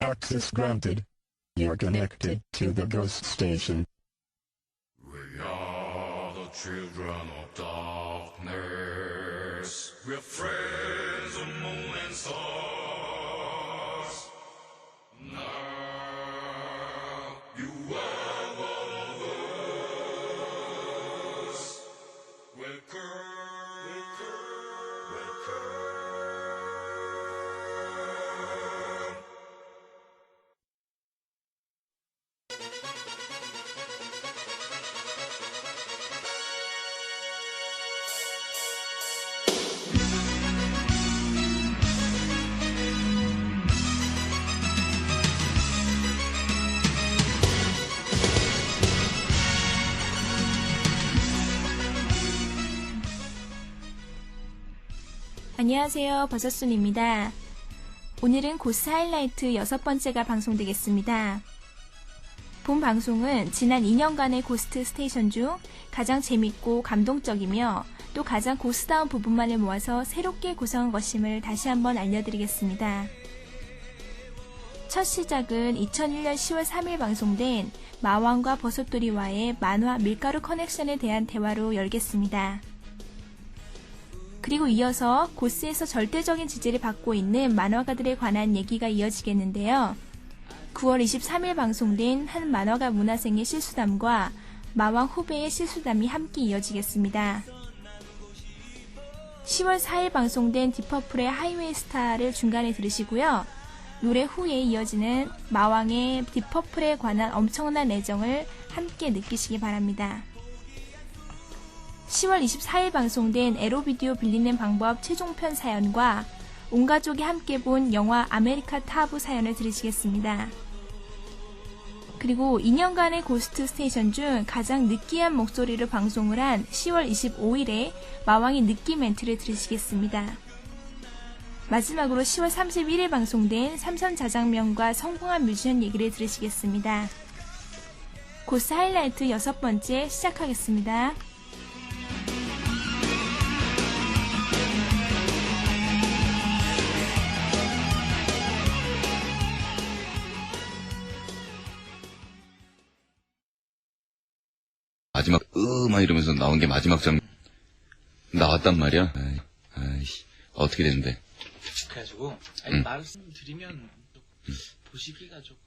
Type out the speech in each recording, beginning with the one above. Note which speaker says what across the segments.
Speaker 1: Access granted. You're connected to the ghost station.
Speaker 2: We are the children of darkness. We're friends of moon and stars. Now you are one of us. Welcome.
Speaker 3: 안녕하세요, 버섯순입니다. 오늘은 고스 하이라이트 6번째가 방송되겠습니다. 본 방송은 지난 2년간의 고스트 스테이션 중 가장 재밌고 감동적이며 또 가장 고스다운 부분만을 모아서 새롭게 구성한 것임을 다시 한번 알려드리겠습니다. 첫 시작은 2001년 10월 3일 방송된 마왕과 버섯돌이와의 만화 밀가루 커넥션에 대한 대화로 열겠습니다. 그리고 이어서 고스에서 절대적인 지지를 받고 있는 만화가들에 관한 얘기가 이어지겠는데요. 9월 23일 방송된 한 만화가 문화생의 실수담과 마왕 후배의 실수담이 함께 이어지겠습니다. 10월 4일 방송된 디퍼플의 하이웨이 스타를 중간에 들으시고요. 노래 후에 이어지는 마왕의 디퍼플에 관한 엄청난 애정을 함께 느끼시기 바랍니다. 10월 24일 방송된 에로비디오 빌리는 방법 최종편 사연과 온 가족이 함께 본 영화 아메리카 타브 사연을 들으시겠습니다. 그리고 2년간의 고스트 스테이션 중 가장 느끼한 목소리로 방송을 한 10월 25일에 마왕의 느끼 멘트를 들으시겠습니다. 마지막으로 10월 31일 방송된 삼선 자장면과 성공한 뮤지션 얘기를 들으시겠습니다. 고스 하이라이트 6번째 시작하겠습니다.
Speaker 4: 마지막 막 이러면서 나온 게 마지막 장 나왔단 말이야. 아이씨 어떻게 되는데?
Speaker 5: 그래가지고 말씀드리면 보시기가 조금.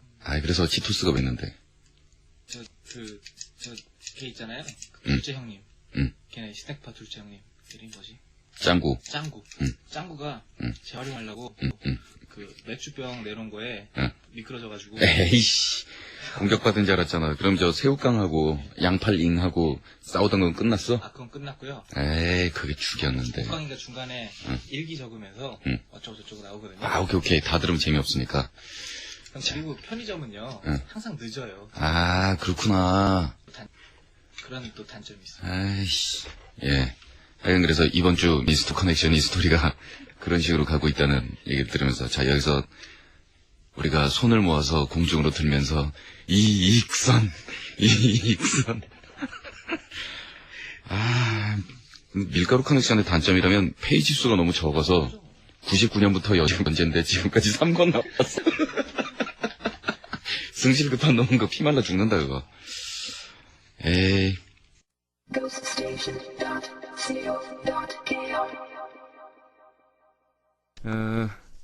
Speaker 4: 그래서 치토스가 왜 있는데?
Speaker 5: 걔 있잖아요. 그 둘째 형님. 걔네 스낵파 둘째 형님. 이름이 뭐지?
Speaker 4: 짱구.
Speaker 5: 짱구가 재활용하려고 그 맥주병 내놓은 거에 미끄러져가지고.
Speaker 4: 에이씨 공격받은 줄 알았잖아. 그럼 저 새우깡하고 양팔잉하고 싸우던 건 끝났어?
Speaker 5: 그건 끝났고요.
Speaker 4: 에이 그게 죽였는데.
Speaker 5: 새우깡이가 중간에 일기 적으면서 어쩌고저쩌고 나오거든요.
Speaker 4: 오케이 다 들으면 재미없으니까.
Speaker 5: 그리고 편의점은요 항상 늦어요.
Speaker 4: 그렇구나.
Speaker 5: 그런 또 단점이 있어요.
Speaker 4: 아이씨 예. 하여간 그래서 이번 주 미스터 커넥션 이 스토리가 그런 식으로 가고 있다는 얘기를 들으면서 자 여기서 우리가 손을 모아서 공중으로 들면서 이익선 밀가루 커넥션의 단점이라면 페이지 수가 너무 적어서 99년부터 여지껏 언제인데 지금까지 3권 나왔어. 승실 급한 놈은 거 피말라 죽는다 그거. 에이.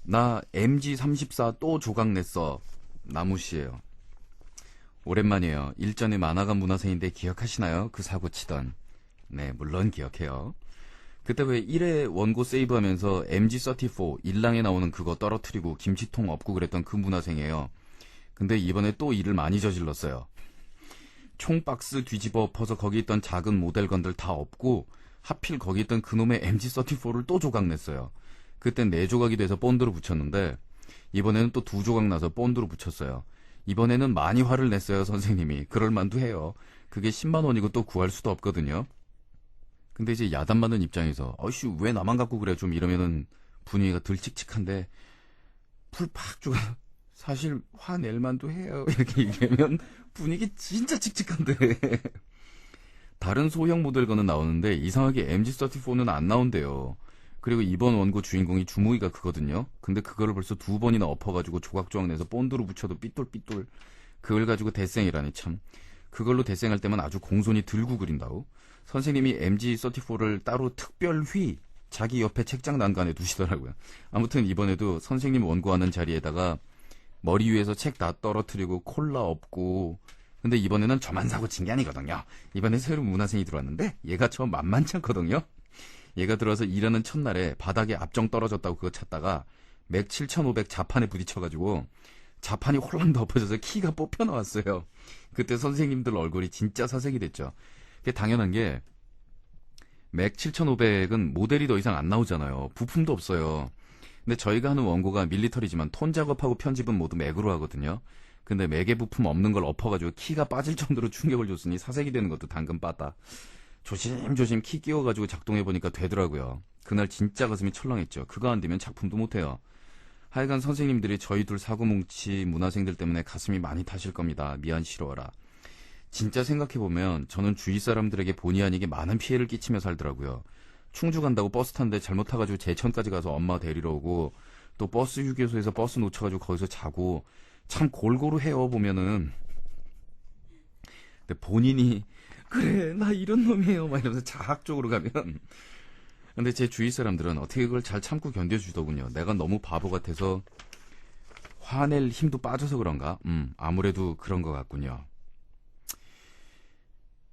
Speaker 4: 나 MG34 또 조각 냈어. 나무씨예요. 오랜만이에요. 일전에 만화가 문화생인데 기억하시나요? 그 사고 치던. 네, 물론 기억해요. 그때 왜 1회 원고 세이브하면서 MG34 일랑에 나오는 그거 떨어뜨리고 김치통 없고 그랬던 그 문화생이에요. 근데 이번에 또 일을 많이 저질렀어요. 총 박스 뒤집어 엎어서 거기 있던 작은 모델건들 다 없고 하필 거기 있던 그놈의 MG34를 또 조각 냈어요. 그땐 4조각이 돼서 본드로 붙였는데 이번에는 또 2조각 나서 본드로 붙였어요. 이번에는 많이 화를 냈어요, 선생님이. 그럴만도 해요. 그게 10만 원이고 또 구할 수도 없거든요. 근데 이제 야단 맞는 입장에서 어이씨 왜 나만 갖고 그래 좀 이러면은 분위기가 덜 칙칙한데 풀 팍 주고 사실 화낼 만도 해요. 이렇게 얘기하면 분위기 진짜 칙칙한데. 다른 소형 모델과는 나오는데 이상하게 MG34는 안 나온대요. 그리고 이번 원고 주인공이 주무기가 크거든요. 근데 그거를 벌써 2번이나 엎어가지고 조각조각 내서 본드로 붙여도 삐뚤삐뚤. 그걸 가지고 데생이라니 참. 그걸로 데생할 때만 아주 공손히 들고 그린다고. 선생님이 MG34를 따로 특별휘 자기 옆에 책장 난간에 두시더라고요. 아무튼 이번에도 선생님 원고하는 자리에다가 머리 위에서 책 다 떨어뜨리고 콜라 엎고. 근데 이번에는 저만 사고 친 게 아니거든요. 이번에 새로운 문화생이 들어왔는데 얘가 저 만만치 않거든요. 얘가 들어와서 일하는 첫날에 바닥에 압정 떨어졌다고 그거 찾다가 맥 7500 자판에 부딪혀가지고 자판이 홀랑 덮어져서 키가 뽑혀 나왔어요. 그때 선생님들 얼굴이 진짜 사색이 됐죠. 그게 당연한 게 맥 7500은 모델이 더 이상 안 나오잖아요. 부품도 없어요. 근데 저희가 하는 원고가 밀리터리지만 톤 작업하고 편집은 모두 맥으로 하거든요. 근데 맥에 부품 없는 걸 엎어가지고 키가 빠질 정도로 충격을 줬으니 사색이 되는 것도 당근 빠다. 조심조심 키 끼워가지고 작동해보니까 되더라고요. 그날 진짜 가슴이 철렁했죠. 그거 안 되면 작품도 못해요. 하여간 선생님들이 저희 둘 사고뭉치 문화생들 때문에 가슴이 많이 타실 겁니다. 미안 싫어라. 진짜 생각해보면 저는 주위 사람들에게 본의 아니게 많은 피해를 끼치며 살더라고요. 충주 간다고 버스 탔는데 잘못 타가지고 제천까지 가서 엄마 데리러 오고 또 버스 휴게소에서 버스 놓쳐가지고 거기서 자고 참 골고루 해요 보면은. 근데 본인이 그래 나 이런 놈이에요 막 이러면서 자학적으로 가면 근데 제 주위 사람들은 어떻게 그걸 잘 참고 견뎌주더군요. 내가 너무 바보 같아서 화낼 힘도 빠져서 그런가? 아무래도 그런 것 같군요.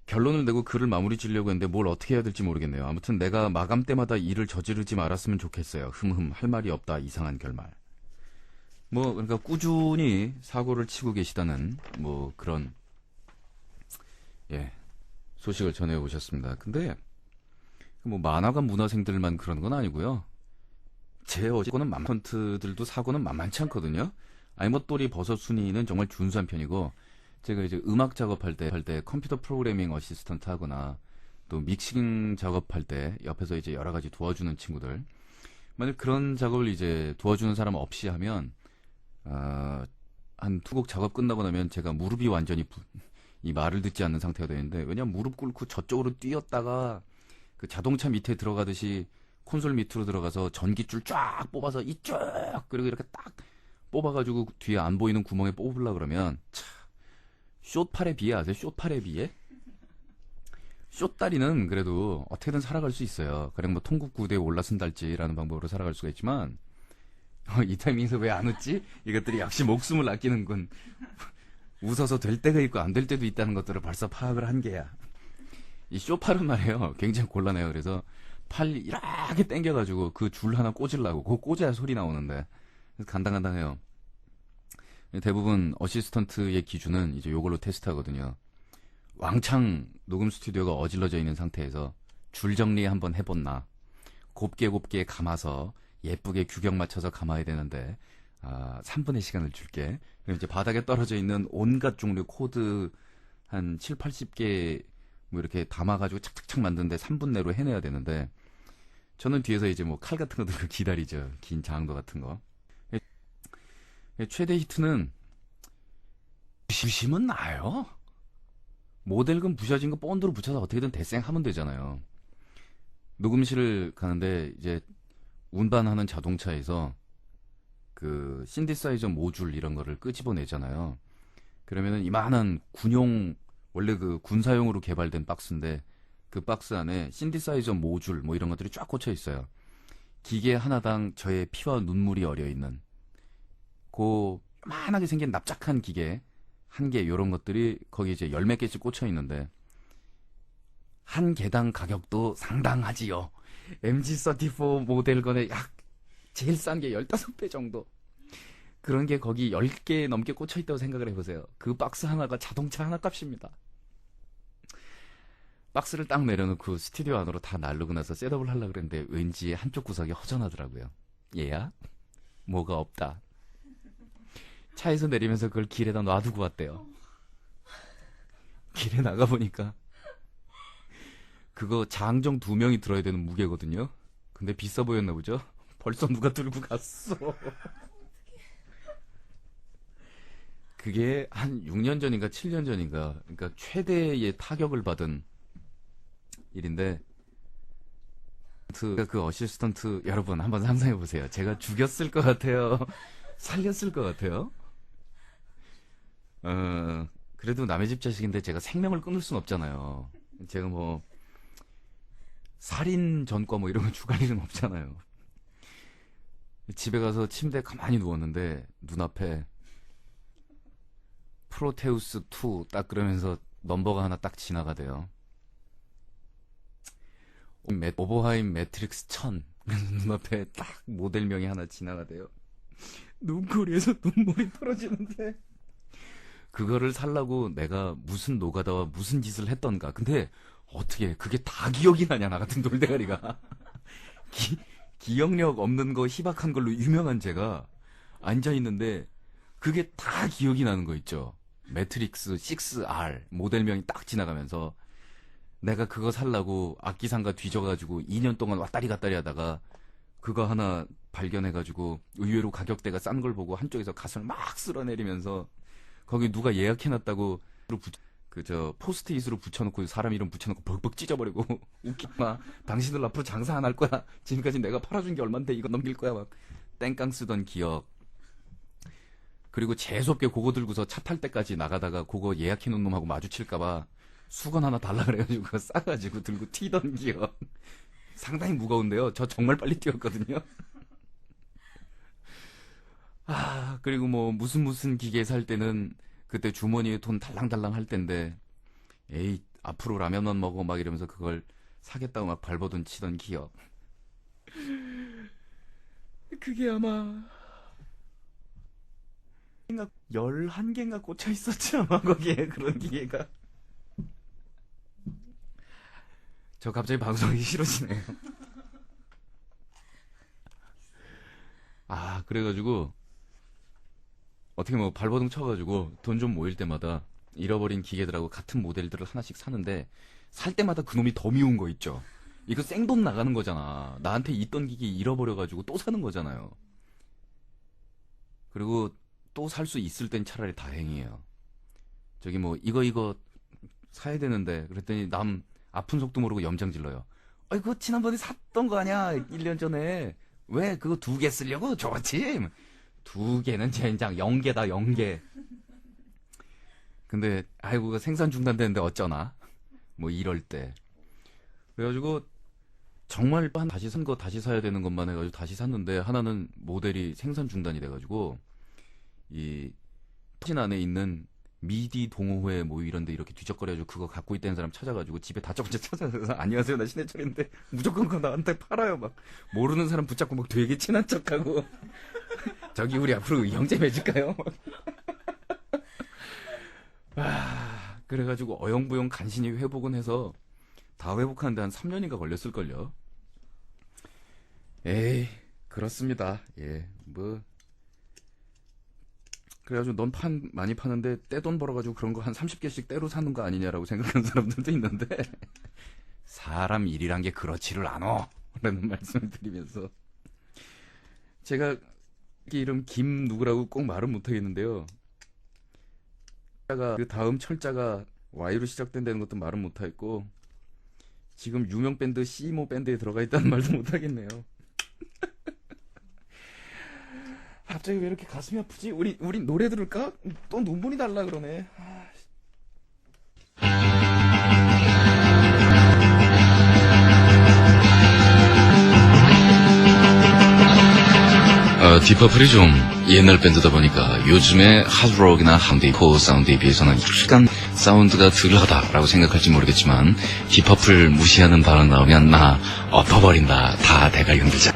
Speaker 4: 결론을 내고 글을 마무리 지으려고 했는데 뭘 어떻게 해야 될지 모르겠네요. 아무튼 내가 마감 때마다 일을 저지르지 말았으면 좋겠어요. 할 말이 없다. 이상한 결말. 뭐 그러니까 꾸준히 사고를 치고 계시다는 뭐 그런 소식을 전해 오셨습니다. 근데 뭐 만화가 문화생들만 그런 건 아니고요. 제 어제거는 맘컨트들도 사고는 만만치 않거든요. 아이머또리 버섯 순이는 정말 준수한 편이고 제가 이제 음악 작업할 때 컴퓨터 프로그래밍 어시스턴트 하거나 또 믹싱 작업할 때 옆에서 이제 여러 가지 도와주는 친구들 만약 그런 작업을 이제 도와주는 사람 없이 하면 한 2곡 작업 끝나고 나면 제가 무릎이 완전히 이 말을 듣지 않는 상태가 되는데 왜냐면 무릎 꿇고 저쪽으로 뛰었다가 그 자동차 밑에 들어가듯이 콘솔 밑으로 들어가서 전기줄 쫙 뽑아서 이쪽 그리고 이렇게 딱 뽑아가지고 뒤에 안 보이는 구멍에 뽑으려고 그러면 차 숏팔에 비해 아세요? 숏팔에 비해? 숏다리는 그래도 어떻게든 살아갈 수 있어요. 그냥 뭐 통국구대에 올라선달지라는 방법으로 살아갈 수가 있지만 이 타이밍에서 왜 안 웃지? 이것들이 역시 목숨을 아끼는군. 웃어서 될 때가 있고 안 될 때도 있다는 것들을 벌써 파악을 한 게야. 이 숏팔은 말이에요. 굉장히 곤란해요. 그래서 팔 이렇게 당겨가지고 그 줄 하나 꽂으려고 그거 꽂아야 소리 나오는데 그래서 간당간당해요. 대부분 어시스턴트의 기준은 이제 요걸로 테스트하거든요. 왕창 녹음 스튜디오가 어질러져 있는 상태에서 줄 정리 한번 해봤나. 곱게 감아서 예쁘게 규격 맞춰서 감아야 되는데 3분의 시간을 줄게. 그럼 이제 바닥에 떨어져 있는 온갖 종류 코드 한 7, 80개 뭐 이렇게 담아가지고 착착착 만드는데 3분 내로 해내야 되는데 저는 뒤에서 이제 뭐 칼 같은 거 들고 기다리죠. 긴 장도 같은 거. 최대 히트는 부심은 나요. 모델금 부셔진 거 본드로 붙여서 어떻게든 데생하면 되잖아요. 녹음실을 가는데 이제 운반하는 자동차에서 그 신디사이저 모듈 이런 거를 끄집어내잖아요. 그러면은 이만한 군용 원래 그 군사용으로 개발된 박스인데 그 박스 안에 신디사이저 모듈 뭐 이런 것들이 쫙 꽂혀 있어요. 기계 하나당 저의 피와 눈물이 어려 있는 그 요만하게 생긴 납작한 기계 한 개 요런 것들이 거기 이제 열 몇 개씩 꽂혀 있는데 한 개당 가격도 상당하지요. MG34 모델건의 약 제일 싼 게 15배 정도. 그런 게 거기 10개 넘게 꽂혀 있다고 생각을 해보세요. 그 박스 하나가 자동차 하나 값입니다. 박스를 딱 내려놓고 스튜디오 안으로 다 나르고 나서 셋업을 하려고 그랬는데 왠지 한쪽 구석이 허전하더라고요. 얘야? 뭐가 없다. 차에서 내리면서 그걸 길에다 놔두고 왔대요. 길에 나가보니까 그거 장정 2명이 들어야 되는 무게거든요. 근데 비싸 보였나 보죠? 벌써 누가 들고 갔어. 그게 한 6년 전인가 7년 전인가 그러니까 최대의 타격을 받은 일인데 그 어시스턴트 여러분 한번 상상해 보세요. 제가 죽였을 것 같아요. 살렸을 것 같아요. 그래도 남의 집 자식인데 제가 생명을 끊을 순 없잖아요. 제가 뭐 살인 전과 뭐 이런 거 추가할 일은 없잖아요. 집에 가서 침대에 가만히 누웠는데 눈앞에 프로테우스 2 딱 그러면서 넘버가 하나 딱 지나가대요. 오버하임 매트릭스 1000 눈앞에 딱 모델명이 하나 지나가대요. 눈코리에서 눈물이 떨어지는데 그거를 살라고 내가 무슨 노가다와 무슨 짓을 했던가. 근데 어떻게 그게 다 기억이 나냐, 나 같은 돌대가리가. 기억력 없는 거 희박한 걸로 유명한 제가 앉아있는데 그게 다 기억이 나는 거 있죠. 매트릭스 6R 모델명이 딱 지나가면서 내가 그거 살라고 악기상가 뒤져가지고 2년 동안 왔다리 갔다리 하다가 그거 하나 발견해가지고 의외로 가격대가 싼 걸 보고 한쪽에서 가슴을 막 쓸어내리면서 거기 누가 예약해놨다고 포스트잇으로 붙여놓고 사람 이름 붙여놓고 벅벅 찢어버리고 웃기마 당신들 앞으로 장사 안 할 거야. 지금까지 내가 팔아준 게 얼만데 이거 넘길 거야. 막 땡깡 쓰던 기억. 그리고 재수없게 그거 들고서 차 탈 때까지 나가다가 그거 예약해놓은 놈하고 마주칠까봐 수건 하나 달라 그래가지고 그거 싸가지고 들고 튀던 기억. 상당히 무거운데요. 저 정말 빨리 뛰었거든요. 그리고 뭐 무슨 기계 살 때는 그때 주머니에 돈 달랑달랑 할 텐데 에이 앞으로 라면만 먹어 막 이러면서 그걸 사겠다고 막 발버둥 치던 기억. 그게 아마 11개인가 꽂혀 있었지 아마 거기에 그런 기계가. 저 갑자기 방송하기 싫어지네요. 그래가지고 어떻게 뭐 발버둥 쳐가지고 돈 좀 모일 때마다 잃어버린 기계들하고 같은 모델들을 하나씩 사는데 살 때마다 그놈이 더 미운 거 있죠. 이거 생돈 나가는 거잖아. 나한테 있던 기계 잃어버려가지고 또 사는 거잖아요. 그리고 또 살 수 있을 땐 차라리 다행이에요. 저기 뭐 이거 사야 되는데 그랬더니 남 아픈 속도 모르고 염장 질러요. 그거 지난번에 샀던 거 아니야 1년 전에. 왜 그거 2개 쓰려고? 좋지. 2개는 젠장 0개다 0개. 근데 아이고 생산 중단되는데 어쩌나 뭐 이럴 때. 그래가지고 정말 다시 산 거 다시 사야 되는 것만 해가지고 다시 샀는데 하나는 모델이 생산 중단이 돼가지고 이 터진 안에 있는 미디 동호회 뭐 이런데 이렇게 뒤적거려가지고 그거 갖고 있다는 사람 찾아가지고 집에 다짜고짜 찾아가서 안녕하세요 나 신해철인데 무조건 그거 나한테 팔아요. 막 모르는 사람 붙잡고 막 되게 친한 척하고 저기 우리 앞으로 형제 맺을까요? 그래가지고 어영부영 간신히 회복은 해서 다 회복하는데 한 3년인가 걸렸을걸요. 에이 그렇습니다. 예 뭐 그래가지고 넌 많이 파는데 떼돈 벌어가지고 그런 거 한 30개씩 떼로 사는 거 아니냐라고 생각하는 사람들도 있는데 사람 일이란 게 그렇지를 않어 라는 말씀을 드리면서 제가 이름 김 누구라고 꼭 말은 못하겠는데요. 그 다음 철자가 Y로 시작된다는 것도 말은 못하겠고 지금 유명 밴드 시모 밴드에 들어가 있다는 말도 못하겠네요. 갑자기 왜 이렇게 가슴이 아프지? 우리 노래 들을까? 또 눈물이 날라 그러네.
Speaker 6: 디퍼플이 좀 옛날 밴드다 보니까 요즘의 하드록이나 하드코어 사운드에 비해서는 약간 사운드가 덜하다라고 생각할지 모르겠지만 디퍼플 무시하는 발언 나오면 나 엎어버린다. 다 대가리 흔들자.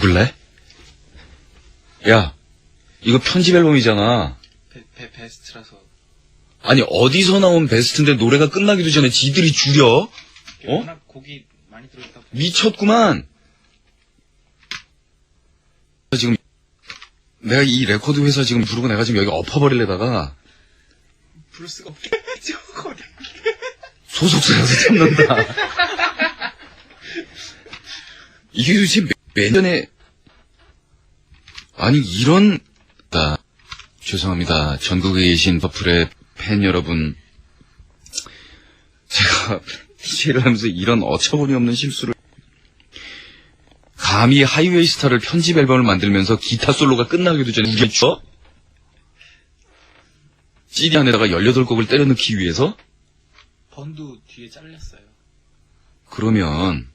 Speaker 6: 죽을래? 야, 이거 편집 앨범이잖아.
Speaker 5: 베스트라서.
Speaker 6: 아니, 어디서 나온 베스트인데 노래가 끝나기도 전에 지들이 줄여?
Speaker 5: 워낙 곡이 많이 들어있다 보니까.
Speaker 6: 미쳤구만. 지금 내가 이 레코드 회사 지금 부르고 내가 지금 여기 엎어버리려다가
Speaker 5: 부를 수가 없게. 저거.
Speaker 6: 소속사라서 참는다. 이게 도대체 몇 년에 아니 이런 죄송합니다. 전국에 계신 퍼플의 팬 여러분, 제가 DJ를 하면서 이런 어처구니 없는 실수를 감히 하이웨이스타를 편집 앨범을 만들면서 기타 솔로가 끝나기도 전에 우겨쳐? CD 안에다가 18곡을 때려 넣기 위해서?
Speaker 5: 번도 뒤에 잘렸어요.
Speaker 6: 그러면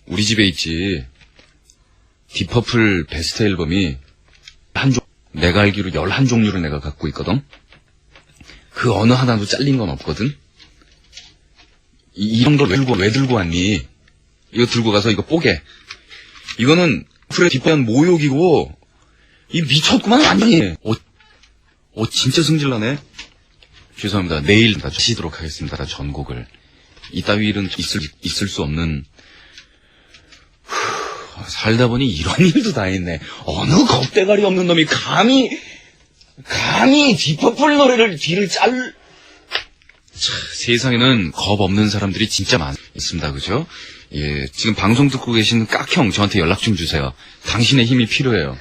Speaker 6: 우리 집에 있지 디퍼플 베스트 앨범이 내가 알기로 11종류를 내가 갖고 있거든. 그 어느 하나도 잘린 건 없거든. 이런 걸 왜 들고 왔니? 이거 들고 가서 이거 뽀개. 이거는 프레 디퍼한 모욕이고 이 미쳤구만 완전히. 진짜 승질나네. 죄송합니다. 내일 다시도록 하겠습니다. 전곡을. 이따위 일은 있을 수 없는. 살다 보니 이런 일도 다 했네. 어느 겁대가리 없는 놈이 감히 디퍼플 노래를 뒤를 세상에는 겁 없는 사람들이 진짜 많습니다. 그죠? 예, 지금 방송 듣고 계신 깍형 저한테 연락 좀 주세요. 당신의 힘이 필요해요.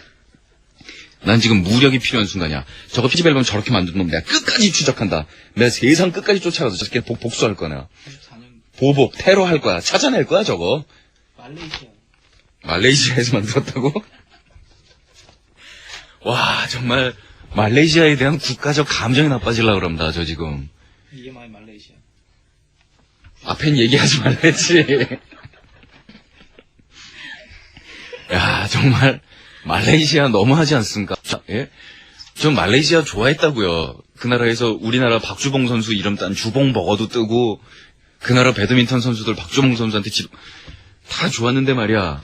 Speaker 6: 난 지금 무력이 필요한 순간이야. 저거 편집 앨범 저렇게 만든 놈 내가 끝까지 추적한다. 내가 세상 끝까지 쫓아가서 저렇게 복수할 거야.
Speaker 5: 34년.
Speaker 6: 보복, 테러 할 거야. 찾아낼 거야 저거. 말레이시아에서 만들었다고? 와, 정말 말레이시아에 대한 국가적 감정이 나빠지려고 그럽니다. 저 지금.
Speaker 5: EMI 말레이시아.
Speaker 6: 앞엔 얘기하지 말랬지. 야, 정말 말레이시아 너무하지 않습니까? 예? 전 말레이시아 좋아했다고요. 그 나라에서 우리나라 박주봉 선수 이름 딴 주봉버거도 뜨고 그 나라 배드민턴 선수들 박주봉 선수한테 다 좋았는데 말이야.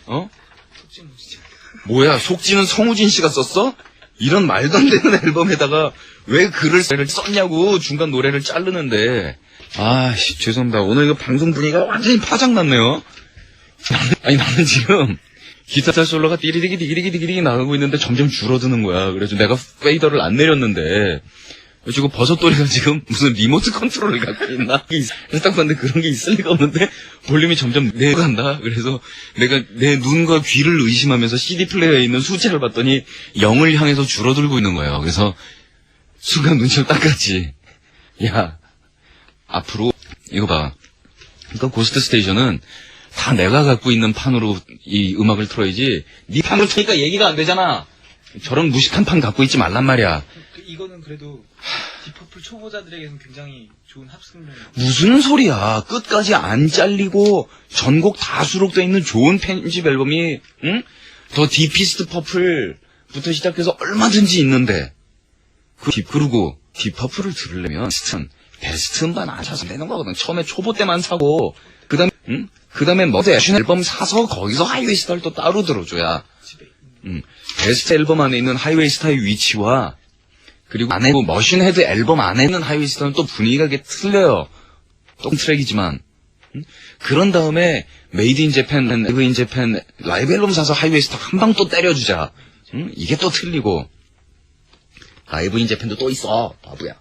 Speaker 6: 뭐야, 속지는 성우진 씨가 썼어? 이런 말도 안 되는 앨범에다가 왜 글을 썼냐고. 중간 노래를 자르는데. 죄송합니다. 오늘 이거 방송 분위기가 완전히 파장났네요. 아니, 나는 지금 기타 솔로가 띠리디기 나가고 있는데 점점 줄어드는 거야. 그래서 내가 페이더를 안 내렸는데 그리고 버섯돌이가 지금 무슨 리모트 컨트롤을 갖고 있나? 그래서 딱 봤는데 그런 게 있을 리가 없는데 볼륨이 점점 내려간다. 그래서 내가 내 눈과 귀를 의심하면서 CD 플레이어에 있는 수치를 봤더니 0을 향해서 줄어들고 있는 거예요. 그래서 순간 눈치를 닦았지. 야, 앞으로 이거 봐. 그러니까 고스트 스테이션은 다 내가 갖고 있는 판으로 이 음악을 틀어야지. 네 판을 트니까 얘기가 안 되잖아. 저런 무식한 판 갖고 있지 말란 말이야.
Speaker 5: 이거는 그래도 디퍼플 초보자들에게는 굉장히 좋은 합성명.
Speaker 6: 무슨 소리야. 끝까지 안 잘리고 전곡 다 수록되어 있는 좋은 편집 앨범이 응? 더 디피스트 퍼플부터 시작해서 얼마든지 있는데 그리고 디퍼플을 들으려면 베스트 음반 안 사서 되는 거거든. 처음에 초보 때만 사고 그 다음에 애쉬 앨범 사서 거기서 하이웨이 스타를 또 따로 들어줘야 베스트 앨범 안에 있는 하이웨이 스타의 위치와 그리고 안에 머신헤드 앨범 안에 있는 하이웨이 스타는 또 분위기가 틀려요. 똑같은 트랙이지만 그런 다음에 메이드 인 재팬, 라이브 인 재팬 라이브 앨범 사서 하이웨이 스타 한 방 또 때려주자. 이게 또 틀리고 라이브 인 재팬도 또 있어. 바보야.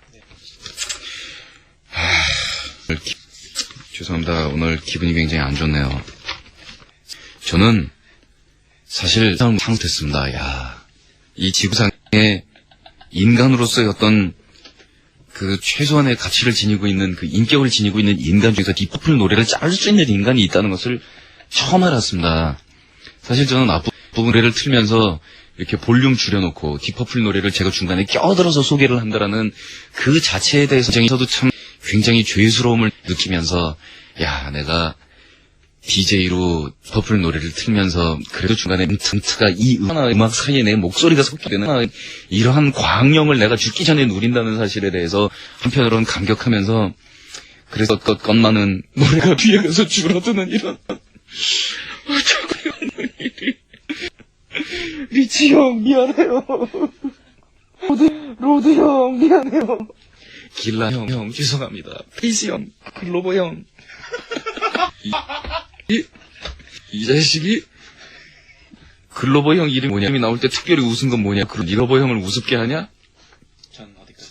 Speaker 6: 죄송합니다. 오늘 기분이 굉장히 안 좋네요. 저는 사실 상못했습니다. 야, 이 지구상에 인간으로서의 어떤 그 최소한의 가치를 지니고 있는 그 인격을 지니고 있는 인간 중에서 디퍼플 노래를 자를 수 있는 인간이 있다는 것을 처음 알았습니다. 사실 저는 앞부분 노래를 틀면서 이렇게 볼륨 줄여놓고 디퍼플 노래를 제가 중간에 껴들어서 소개를 한다라는 그 자체에 대해서 저도 참 굉장히 죄스러움을 느끼면서 야, 내가 DJ로 디퍼플 노래를 틀면서 그래도 중간에 멘트가 이 음악 사이에 내 목소리가 섞이는 이러한 광영을 내가 죽기 전에 누린다는 사실에 대해서 한편으로는 감격하면서 그래서 것만은 노래가 뒤에 가서 줄어드는 이런 어처구니 없는 일이 리치 형, 미안해요. 로드 형, 미안해요. 길라 형, 죄송합니다. 페이스 형, 글로버 형. 이 자식이 글로버 형 이름이 뭐냐? 이름이 나올 때 특별히 웃은 건 뭐냐? 그 글로버 형을 우습게 하냐?
Speaker 5: 전 어디까지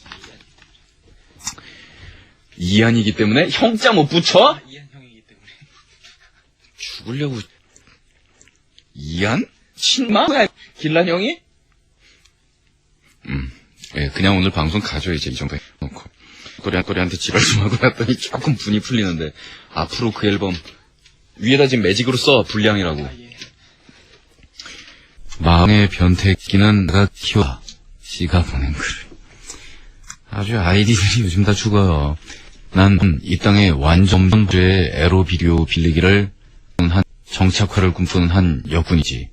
Speaker 6: 이한이기 때문에 형자 못 붙여?
Speaker 5: 이한 형이기 때문에.
Speaker 6: 죽으려고. 이한? 친마? 길란 형이? 예, 그냥 오늘 방송 가죠, 이제 이 정도에 놓고. 꼬리한테 지랄 좀 하고 났더니 조금 분이 풀리는데, 앞으로 그 앨범, 위에다 지금 매직으로 써, 불량이라고.
Speaker 5: 예.
Speaker 6: 마음의 변태기는 내가 키워. 씨가 보낸 글. 아주 아이디들이 요즘 다 죽어요. 난 이 땅에 완전 죄의 에로 비디오 빌리기를 한 정착화를 꿈꾸는 한 여군이지.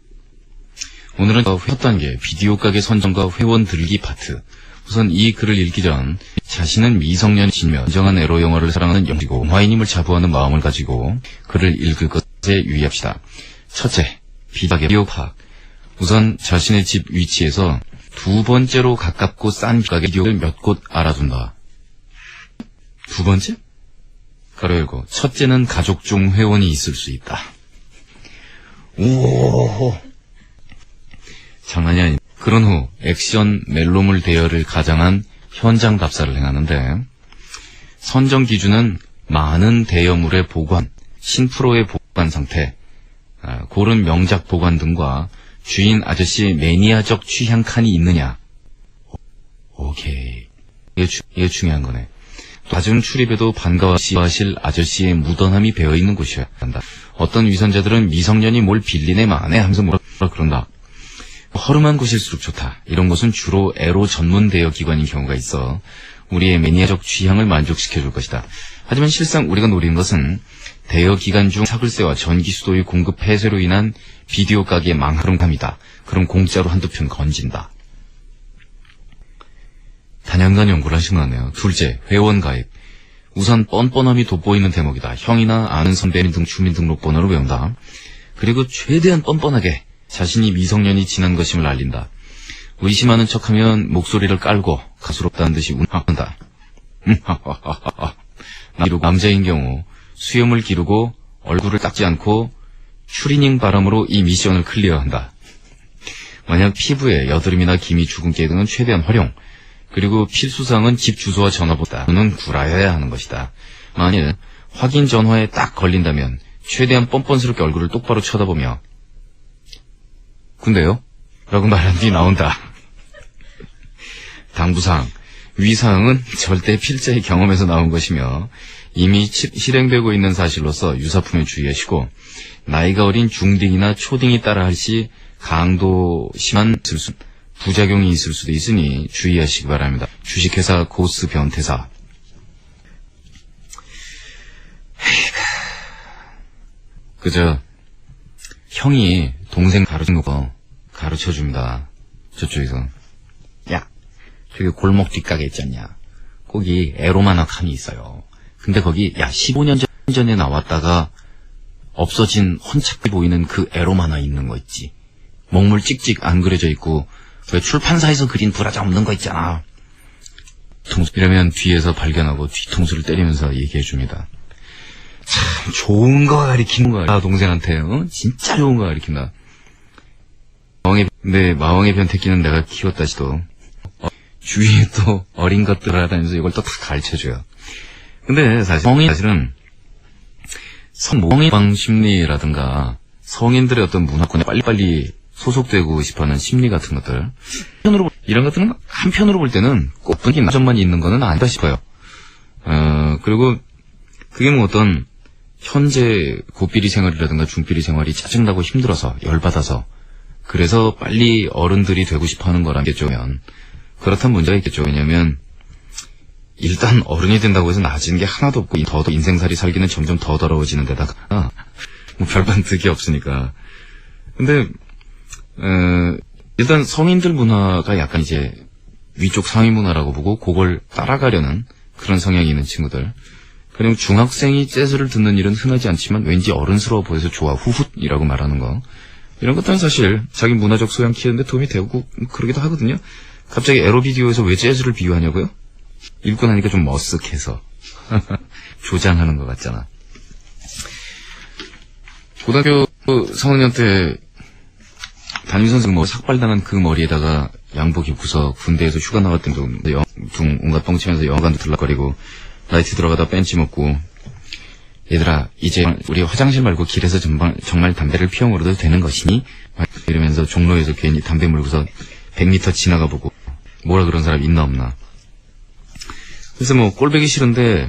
Speaker 6: 오늘은 첫 단계 비디오 가게 선정과 회원 들기 파트. 우선 이 글을 읽기 전 자신은 미성년이며 진정한 에로 영화를 사랑하는 영지고 화이님을 자부하는 마음을 가지고 글을 읽을 것에 유의합시다. 첫째, 비디오 파악. 우선 자신의 집 위치에서 두 번째로 가깝고 싼 비디오를 몇 곳 알아둔다. 두 번째? 가로 열고 첫째는 가족 중 회원이 있을 수 있다. 오, 장난이 아니. 그런 후 액션 멜로물 대여를 가장한 현장 답사를 행하는데 선정 기준은 많은 대여물의 보관, 신프로의 보관 상태, 고른 명작 보관 등과 주인 아저씨의 매니아적 취향 칸이 있느냐. 오케이. 이게 중요한 거네. 낮은 출입에도 반가워하실 아저씨의 무던함이 배어있는 곳이어야 한다. 어떤 위선자들은 미성년이 뭘 빌리네 마네 하면서 뭐라 그런다. 허름한 곳일수록 좋다. 이런 곳은 주로 에로 전문 대여 기관인 경우가 있어 우리의 매니아적 취향을 만족시켜줄 것이다. 하지만 실상 우리가 노리는 것은 대여 기간 중 사글세와 전기수도의 공급 폐쇄로 인한 비디오 가게의 망하름감이다. 그럼 공짜로 한두 편 건진다. 단연간 연구를 하신 것 같네요. 둘째, 회원 가입. 우선 뻔뻔함이 돋보이는 대목이다. 형이나 아는 선배님 등 주민등록번호를 외운다. 그리고 최대한 뻔뻔하게 자신이 미성년이 지난 것임을 알린다. 의심하는 척하면 목소리를 깔고 가수롭다는 듯이 운하한다. 남자인 경우 수염을 기르고 얼굴을 닦지 않고 추리닝 바람으로 이 미션을 클리어한다. 만약 피부에 여드름이나 기미, 주근깨 등은 최대한 활용. 그리고 필수사항은 집 주소와 전화번호는 구라여야 하는 것이다. 만일 확인 전화에 딱 걸린다면 최대한 뻔뻔스럽게 얼굴을 똑바로 쳐다보며 근데요? 라고 말한 뒤 나온다. 당부사항. 위사항은 절대 필자의 경험에서 나온 것이며 이미 실행되고 있는 사실로서 유사품에 주의하시고 나이가 어린 중딩이나 초딩이 따라할 시 강도 심한 부작용이 있을 수도 있으니 주의하시기 바랍니다. 주식회사 고스 변태사. 그저 형이 동생 가르친 거 가르쳐줍니다. 저쪽에서. 야, 저기 골목 뒷가게 있잖냐. 거기 에로만화 칸이 있어요. 근데 거기 15년 전에 나왔다가 없어진 헌착해 보이는 그 에로만화 있는 거 있지. 먹물 찍찍 안 그려져 있고 왜 출판사에서 그린 브라자 없는 거 있잖아. 이러면 뒤에서 발견하고 뒤통수를 때리면서 얘기해줍니다. 참 좋은 거 가리키는 거야. 동생한테 진짜 좋은 거 가리킨다. 근데 마왕의 변태기는 내가 키웠다시도 주위에 또 어린 것들 하다면서 이걸 또 다 가르쳐줘요. 근데 사실은 성모방 심리라든가 성인들의 어떤 문화권에 빨리빨리 소속되고 싶어하는 심리 같은 것들 이런 것들은 한편으로 볼 때는 꼭 분기 점만 있는 거는 아니다 싶어요. 그리고 그게 뭐 어떤 현재 고삐리 생활이라든가 중삐리 생활이 짜증나고 힘들어서 열받아서 그래서 빨리 어른들이 되고 싶어하는 거라겠죠. 그렇다면 문제가 있겠죠. 왜냐하면 일단 어른이 된다고 해서 나아지는 게 하나도 없고 더 인생살이 살기는 점점 더 더러워지는 데다가 뭐 별반 득이 없으니까. 근데 일단 성인들 문화가 약간 이제 위쪽 상위 문화라고 보고 그걸 따라가려는 그런 성향이 있는 친구들. 그리고 중학생이 재즈를 듣는 일은 흔하지 않지만 왠지 어른스러워 보여서 좋아 후훗이라고 말하는 거. 이런 것들은 사실 자기 문화적 소양 키우는데 도움이 되고 그러기도 하거든요. 갑자기 에로비디오에서 왜 재즈를 비유하냐고요? 읽고 나니까 좀 머쓱해서 조장하는 것 같잖아. 고등학교 3학년 때 담임선생 삭발당한 그 머리에다가 양복 입고서 군대에서 휴가 나갔던 적 없는데 온갖 뻥치면서 영화관도 들락거리고 라이트 들어가다 벤치 먹고 얘들아 이제 우리 화장실 말고 길에서 정말 담배를 피워 물어도 되는 것이니? 이러면서 종로에서 괜히 담배 물고서 100m 지나가 보고 뭐라 그런 사람 있나 없나. 그래서 꼴보기 싫은데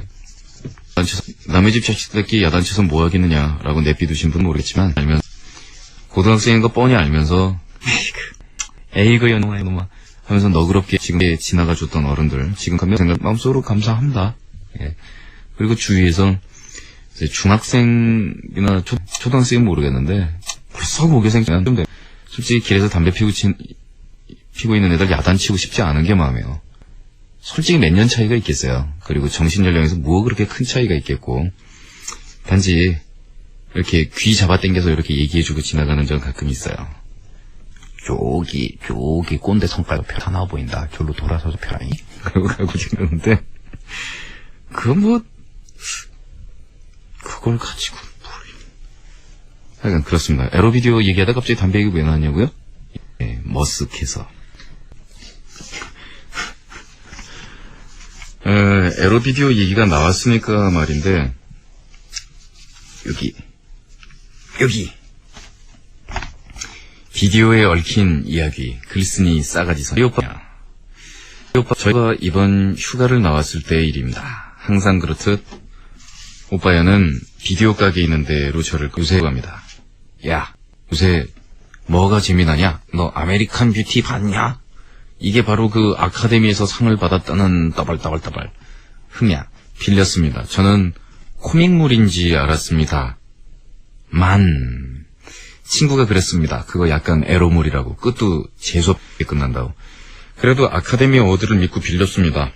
Speaker 6: 남의 집 자식들끼리 야단쳐서 뭐 하겠느냐라고 내비두신 분은 모르겠지만 알면 고등학생인 거 뻔히 알면서 에이그 연놈아 하면서 너그럽게 지금 지나가줬던 어른들 지금 가면 생각 마음속으로 감사합니다. 예. 그리고 주위에서 중학생이나 초등학생은 모르겠는데 벌써 모교생쯤 돼. 솔직히 길에서 담배 피고 있는 애들 야단치고 싶지 않은 게 마음이에요. 솔직히 몇 년 차이가 있겠어요. 그리고 정신연령에서 뭐 그렇게 큰 차이가 있겠고 단지 이렇게 귀 잡아당겨서 이렇게 얘기해주고 지나가는 적 가끔 있어요. 저기 꼰대 성깔 옆에 다 나와 보인다. 저로 돌아서서 펴라니. 그러고 가고 지나는데 그걸 가지고 하여간 그렇습니다. 에로비디오 얘기하다 갑자기 담배 얘기 왜 나왔냐고요? 예, 머쓱해서. 에로비디오 얘기가 나왔으니까 말인데 여기 비디오에 얽힌 이야기 글쓴이 싸가지선. 오빠 저희가 이번 휴가를 나왔을 때의 일입니다. 항상 그렇듯 오빠야는 비디오 가게 있는 데로 저를 요새 갑니다. 야, 요새 뭐가 재미나냐? 너 아메리칸 뷰티 봤냐? 이게 바로 그 아카데미에서 상을 받았다는 따발따발. 흥야, 빌렸습니다. 저는 코믹물인지 알았습니다. 친구가 그랬습니다. 그거 약간 에로물이라고. 끝도 재수없게 끝난다고. 그래도 아카데미 어워드를 믿고 빌렸습니다.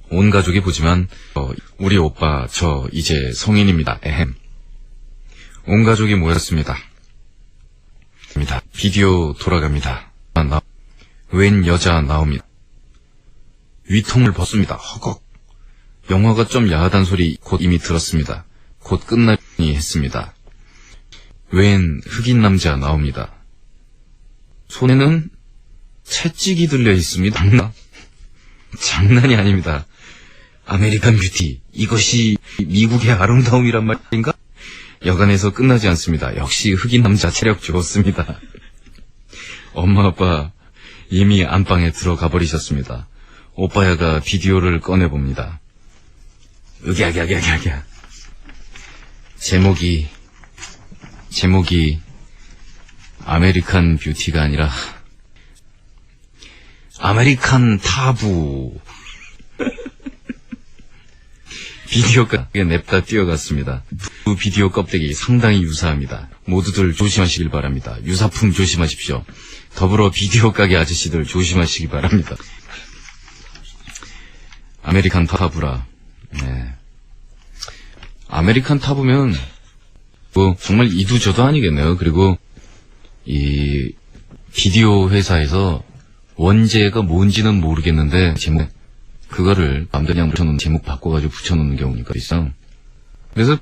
Speaker 6: 온 가족이 보지만 우리 오빠 저 이제 성인입니다. 에헴. 온 가족이 모였습니다. 비디오 돌아갑니다. 웬 여자 나옵니다. 위통을 벗습니다. 허걱. 영화가 좀 야하단 소리 곧 이미 들었습니다. 곧 끝나니 했습니다. 웬 흑인 남자 나옵니다. 손에는 채찍이 들려 있습니다. 장난이 아닙니다. 아메리칸 뷰티, 이것이 미국의 아름다움이란 말인가? 여간에서 끝나지 않습니다. 역시 흑인 남자 체력 좋습니다. 엄마 아빠 이미 안방에 들어가 버리셨습니다. 오빠야가 비디오를 꺼내봅니다. 으갸. 제목이 아메리칸 뷰티가 아니라 아메리칸 타부. 비디오가 냅다 뛰어갔습니다. 두 비디오 껍데기 상당히 유사합니다. 모두들 조심하시길 바랍니다. 유사품 조심하십시오. 더불어 비디오 가게 아저씨들 조심하시기 바랍니다. 아메리칸 타부라. 네. 아메리칸 타부면 정말 이도저도 아니겠네요. 그리고 이 비디오 회사에서 원제가 뭔지는 모르겠는데 제목 그거를 맘대로 붙여놓는 제목 바꿔가지고 붙여놓는 경우니까 있어. 그래서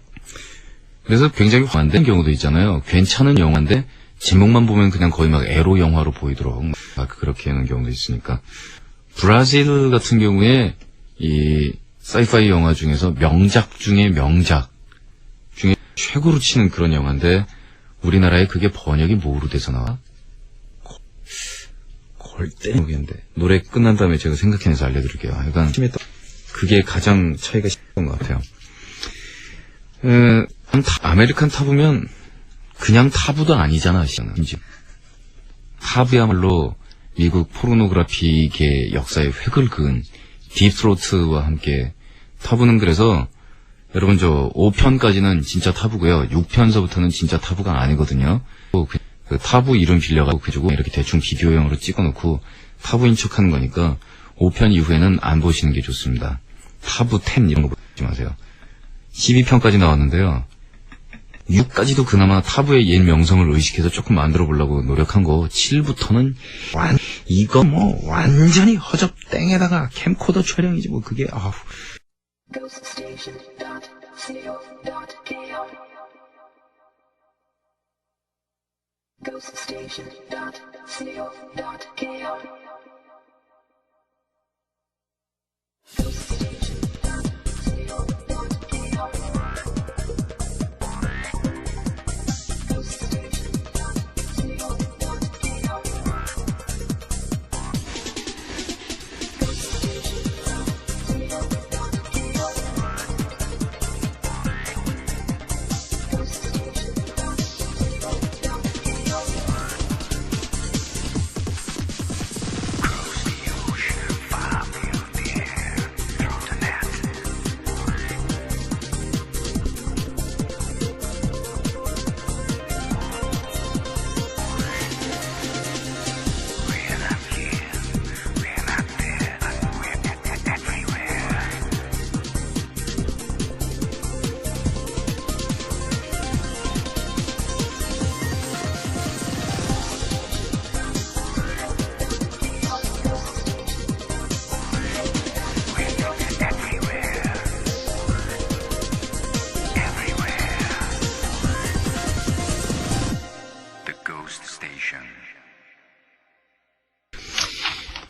Speaker 6: 굉장히 안 되는 경우도 있잖아요. 괜찮은 영화인데 제목만 보면 그냥 거의 막 에로 영화로 보이도록 막 그렇게 하는 경우도 있으니까. 브라질 같은 경우에 이 사이파이 영화 중에서 명작 중에 명작 중에 최고로 치는 그런 영화인데 우리나라에 그게 번역이 뭐로 돼서 나와? 골대 모르겠는데 노래 끝난 다음에 제가 생각해내서 알려드릴게요. 약간 그게 가장 차이가 심한 것 같아요. 아메리칸 타부면 그냥 타부도 아니잖아. 타부야말로 미국 포르노그래피계 역사의 획을 그은 딥트로트와 함께 타부는 그래서 여러분 저 5편까지는 진짜 타부고요. 6편서부터는 진짜 타부가 아니거든요. 그 타부 이름 빌려가지고 이렇게 대충 비디오형으로 찍어놓고 타부인 척하는 거니까 5편 이후에는 안 보시는 게 좋습니다. 타부 10 이런 거 보지 마세요. 12편까지 나왔는데요. 6까지도 그나마 타부의 옛 명성을 의식해서 조금 만들어 보려고 노력한 거. 7부터는 이거 뭐 완전히 허접 땡에다가 캠코더 촬영이지 뭐 그게 아우.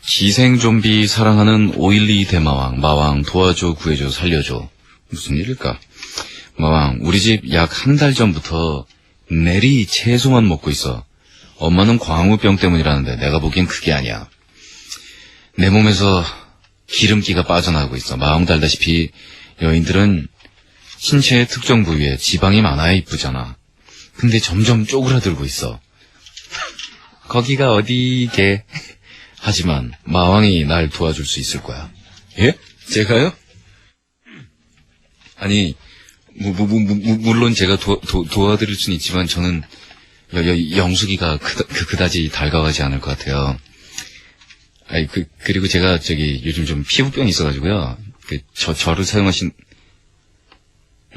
Speaker 6: 기생 좀비 사랑하는 512 대마왕. 마왕 도와줘 구해줘 살려줘. 무슨 일일까? 마왕 우리 집 약 한 달 전부터 내리 채소만 먹고 있어. 엄마는 광우병 때문이라는데 내가 보기엔 그게 아니야. 내 몸에서 기름기가 빠져나가고 있어. 마왕도 알다시피 여인들은 신체의 특정 부위에 지방이 많아야 이쁘잖아. 근데 점점 쪼그라들고 있어. 거기가 어디게? 하지만 마왕이 날 도와줄 수 있을 거야. 예? 제가요? 아니 물론 제가 도와드릴 수는 있지만 저는 영숙이가 그다지 달가워하지 않을 것 같아요. 아니 그리고 제가 요즘 좀 피부병이 있어가지고요. 저를 사용하신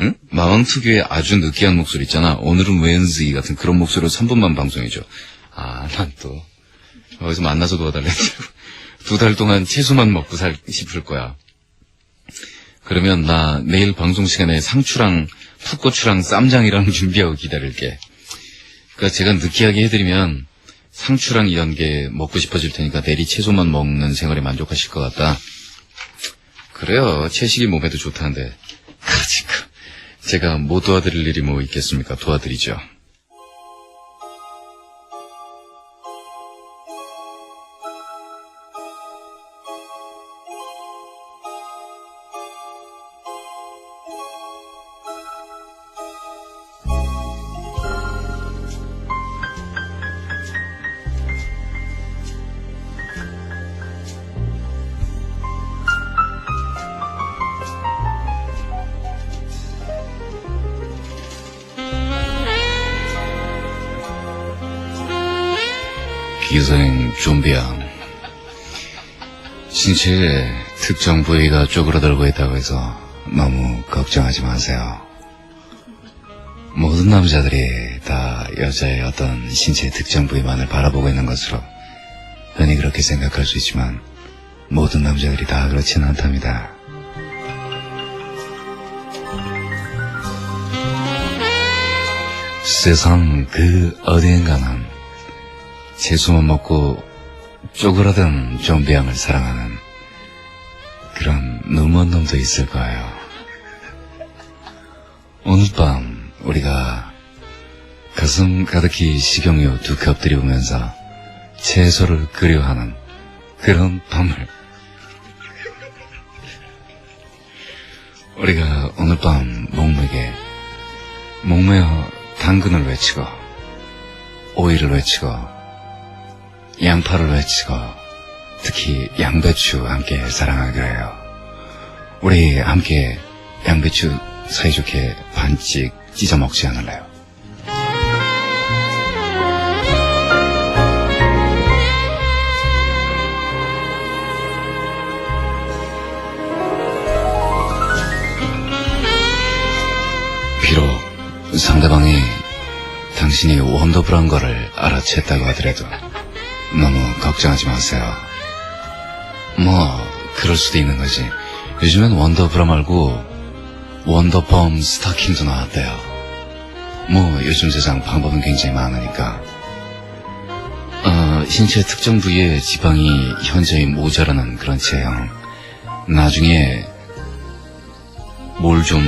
Speaker 6: 응? 마왕 특유의 아주 느끼한 목소리 있잖아. 오늘은 웬즈이 같은 그런 목소리로 3분만 방송해줘. 난 또 어디서 만나서 도와달라고 2달 동안 채소만 먹고 살 싶을 거야. 그러면 나 내일 방송 시간에 상추랑 풋고추랑 쌈장이랑 준비하고 기다릴게. 그러니까 제가 느끼하게 해드리면 상추랑 이런 게 먹고 싶어질 테니까 내리 채소만 먹는 생활에 만족하실 것 같다. 그래요. 채식이 몸에도 좋다는데. 제가 못 도와드릴 일이 뭐 있겠습니까? 도와드리죠. 기생 좀비야. 신체에 특정 부위가 쪼그라들고 있다고 해서 너무 걱정하지 마세요. 모든 남자들이 다 여자의 어떤 신체의 특정 부위만을 바라보고 있는 것으로 흔히 그렇게 생각할 수 있지만 모든 남자들이 다 그렇지는 않답니다. 세상 그 어디인가는 채소만 먹고 쪼그라든 좀비양을 사랑하는 그런 눈먼 놈도 있을 거예요. 오늘 밤 우리가 가슴 가득히 식용유 2컵 들이우면서 채소를 끓여하는 그런 밤을 우리가 오늘 밤 목매어 당근을 외치고 오이를 외치고 양파를 외치고 특히 양배추 함께 사랑하기로 해요. 우리 함께 양배추 사이좋게 반씩 찢어 먹지 않을래요? 비록 상대방이 당신이 원더블한 거를 알아챘다고 하더라도 너무 걱정하지 마세요. 뭐 그럴 수도 있는 거지. 요즘엔 원더브라 말고 원더펌 스타킹도 나왔대요. 뭐 요즘 세상 방법은 굉장히 많으니까. 신체 특정 부위에 지방이 현저히 모자라는 그런 체형. 나중에 뭘 좀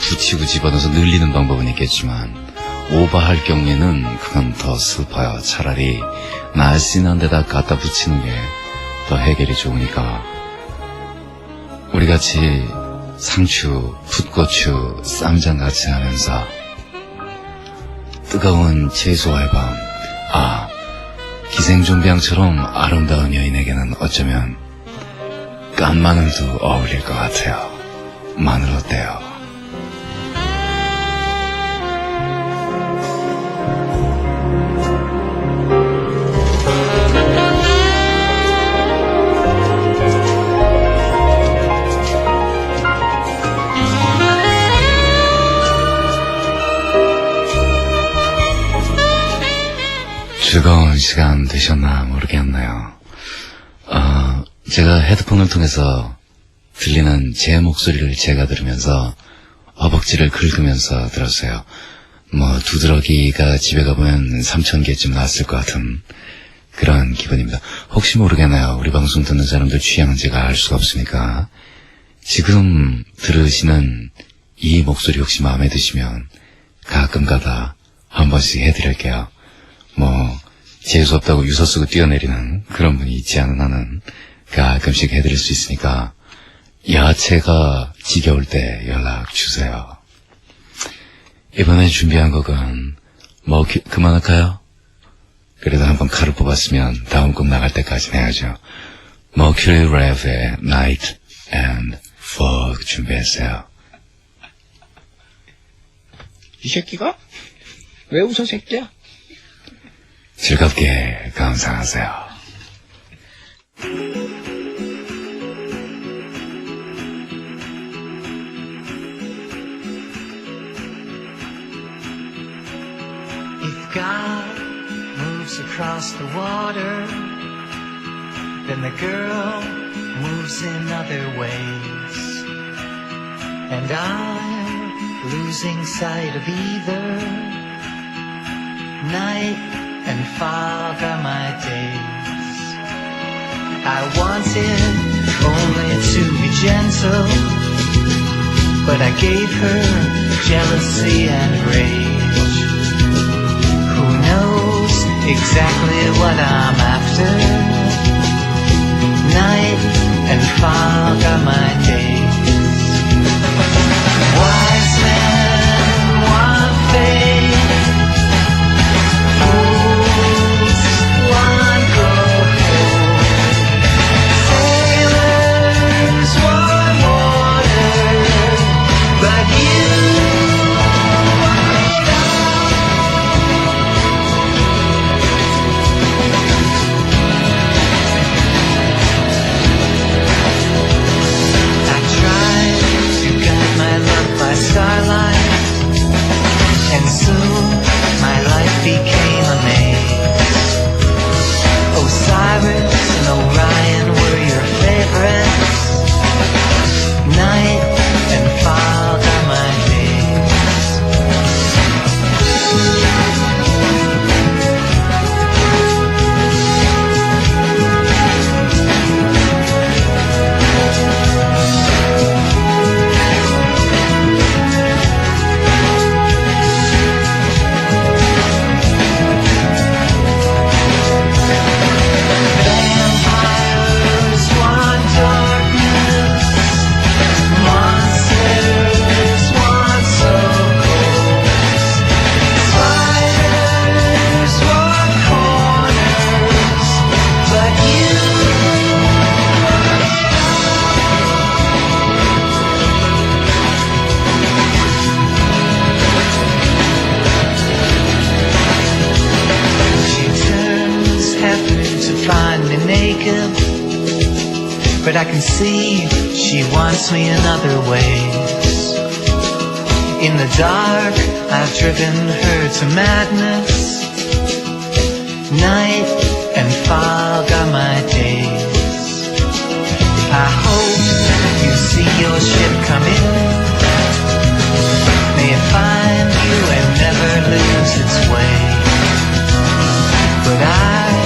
Speaker 6: 붙이고 집어넣어서 늘리는 방법은 있겠지만 오버할 경우에는 그건 더 슬퍼요. 차라리 날씬한 데다 갖다 붙이는 게 더 해결이 좋으니까. 우리같이 상추, 풋고추, 쌈장 같이 하면서 뜨거운 채소와의 밤, 기생좀비향처럼 아름다운 여인에게는 어쩌면 깐 마늘도 어울릴 것 같아요. 마늘 어때요? 즐거운 시간 되셨나 모르겠네요. 제가 헤드폰을 통해서 들리는 제 목소리를 제가 들으면서 허벅지를 긁으면서 들었어요. 뭐 두드러기가 집에 가보면 3,000개쯤 났을 것 같은 그런 기분입니다. 혹시 모르겠나요. 우리 방송 듣는 사람들 취향은 제가 알 수가 없으니까 지금 들으시는 이 목소리 혹시 마음에 드시면 가끔가다 한 번씩 해드릴게요. 뭐 재수없다고 유서 쓰고 뛰어내리는 그런 분이 있지 않은 한은 가끔씩 해드릴 수 있으니까 야채가 지겨울 때 연락 주세요. 이번에 준비한 곡은 뭐 그만할까요? 그래도 한번 칼을 뽑았으면 다음 곡 나갈 때까지 해야죠. Mercury Reve의 Night and Fog 준비했어요.
Speaker 5: 이 새끼가? 왜 웃어 새끼야?
Speaker 6: 즐겁게 감상하세요.
Speaker 7: If God moves across the water, then the girl moves in other ways. And I'm losing sight of either. Night and fog are my days. I wanted only to be gentle, but I gave her jealousy and rage. Who knows exactly what I'm after? Night and fog are my days. Wise men want fame. Starlight, and soon my life became a maze. Osiris and Orion were your favorites. Night and fog are my days. But I can see she wants me in other ways. In the dark, I've driven her to madness. Night and fog are my days. I hope you see your ship coming. May it find you and never lose its way. But I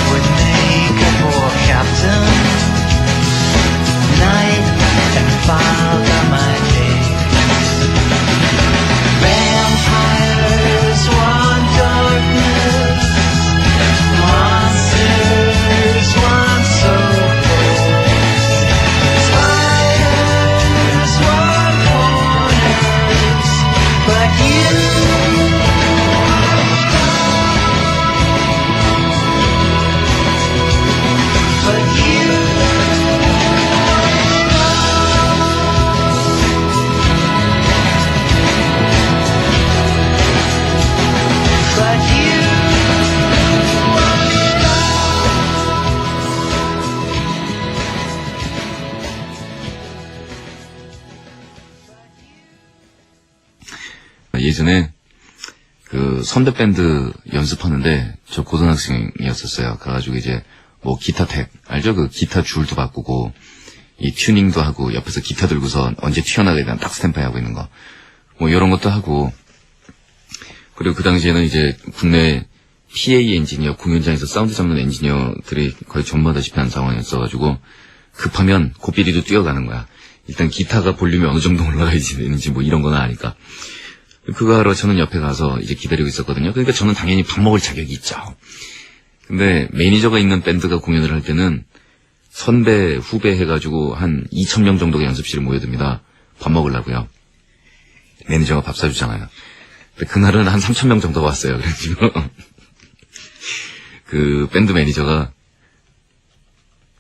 Speaker 7: would make a poor captain. Night and fog are my days. Vampires want darkness. Monsters want souls. Spiders want corners. But you,
Speaker 6: 예전에 그 선배 밴드 연습하는데 저 고등학생이었었어요. 가가지고 이제 뭐 기타 택 알죠? 그 기타 줄도 바꾸고 이 튜닝도 하고 옆에서 기타 들고서 언제 튀어나가야 되나 딱 스탬프 하고 있는 거 뭐 이런 것도 하고 그리고 그 당시에는 이제 국내 PA 엔지니어 공연장에서 사운드 잡는 엔지니어들이 거의 전무하다시피 한 상황이었어가지고 급하면 고삐리도 뛰어가는 거야. 일단 기타가 볼륨이 어느 정도 올라가야 되는지 뭐 이런 거는 아니까. 그거 하러 저는 옆에 가서 이제 기다리고 있었거든요. 그러니까 저는 당연히 밥 먹을 자격이 있죠. 근데 매니저가 있는 밴드가 공연을 할 때는 선배, 후배 해가지고 한 2,000명 정도가 연습실에 모여듭니다. 밥 먹으려고요. 매니저가 밥 사주잖아요. 근데 그날은 한 3,000명 정도 왔어요. 그래가지고 그 밴드 매니저가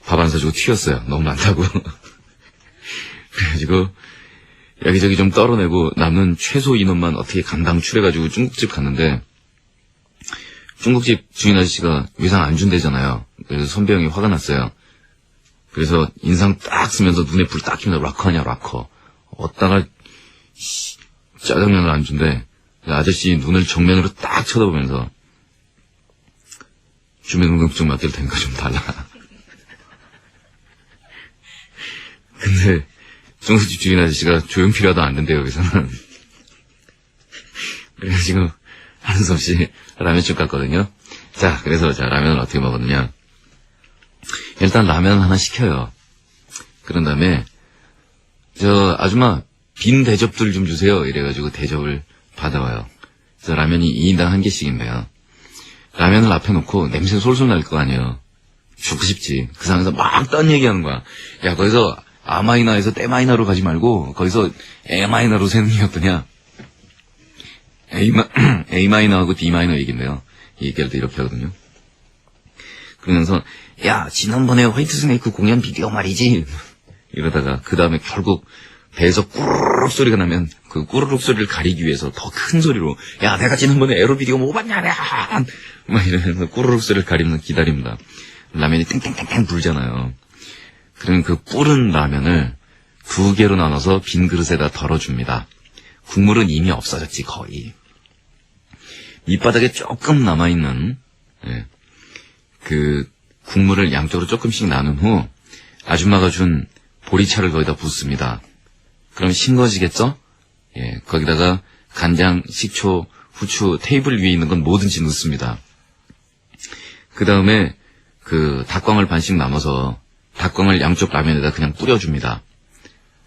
Speaker 6: 밥 안 사주고 튀었어요. 너무 많다고. 그래가지고 여기저기 좀 떨어내고 남는 최소 인원만 어떻게 감당출해가지고 중국집 갔는데 중국집 주인 아저씨가 외상 안 준대잖아요. 그래서 선배 형이 화가 났어요. 그래서 인상 딱 쓰면서 눈에 불 딱 켜면서 락커냐 락커. 어디다가 짜장면을 안 준대. 아저씨 눈을 정면으로 딱 쳐다보면서 주민등록증 맡길 테니까 좀 달라. 근데 중국집 주인 아저씨가 조용필요도 안 된대요, 여기서는. 그래가지고, 하는 수 없이 라면집 갔거든요. 자, 그래서 라면을 어떻게 먹었느냐. 일단 라면 하나 시켜요. 그런 다음에, 아줌마, 빈 대접들 좀 주세요. 이래가지고 대접을 받아와요. 그래서 라면이 2인당 1개씩인데요. 라면을 앞에 놓고 냄새 솔솔 날 거 아니에요. 죽고 싶지. 그 상황에서 막 딴 얘기하는 거야. 야, 거기서 아마이너에서 때마이너로 가지 말고 거기서 A마이너로 세는 게 어떠냐. A마이너하고 D마이너 얘기인데요. 얘기할 때 이렇게 하거든요. 그러면서 야 지난번에 화이트 스네이크 공연 비디오 말이지. 이러다가 그 다음에 결국 배에서 꾸르륵 소리가 나면 그 꾸르륵 소리를 가리기 위해서 더 큰 소리로 야 내가 지난번에 에로 비디오 뭐 봤냐 막 이러면서 꾸르륵 소리를 가리면서 기다립니다. 라면이 땡땡땡땡 불잖아요. 그러면 그 불은 라면을 2개로 나눠서 빈 그릇에다 덜어줍니다. 국물은 이미 없어졌지 거의. 밑바닥에 조금 남아있는 그 국물을 양쪽으로 조금씩 나눈 후 아줌마가 준 보리차를 거기다 붓습니다. 그럼 싱거지겠죠? 예, 거기다가 간장, 식초, 후추, 테이블 위에 있는 건 뭐든지 넣습니다. 그 다음에 그 닭광을 반씩 남아서 닭광을 양쪽 라면에다 그냥 뿌려줍니다.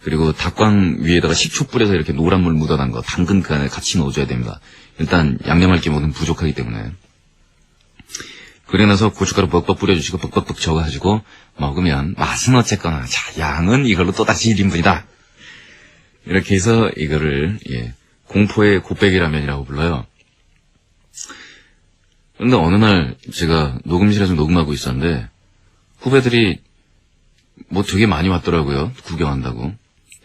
Speaker 6: 그리고 닭광 위에다가 식초 뿌려서 이렇게 노란물 묻어난 거 당근 그 안에 같이 넣어줘야 됩니다. 일단 양념할 게 뭐든 부족하기 때문에. 그래 나서 고춧가루 뻑뻑 뿌려주시고 뻑뻑뻑 저어가지고 먹으면 맛은 어쨌거나 자 양은 이걸로 또다시 1인분이다. 이렇게 해서 이거를 공포의 곱빼기 라면이라고 불러요. 그런데 어느 날 제가 녹음실에서 녹음하고 있었는데 후배들이 뭐 되게 많이 왔더라고요. 구경한다고.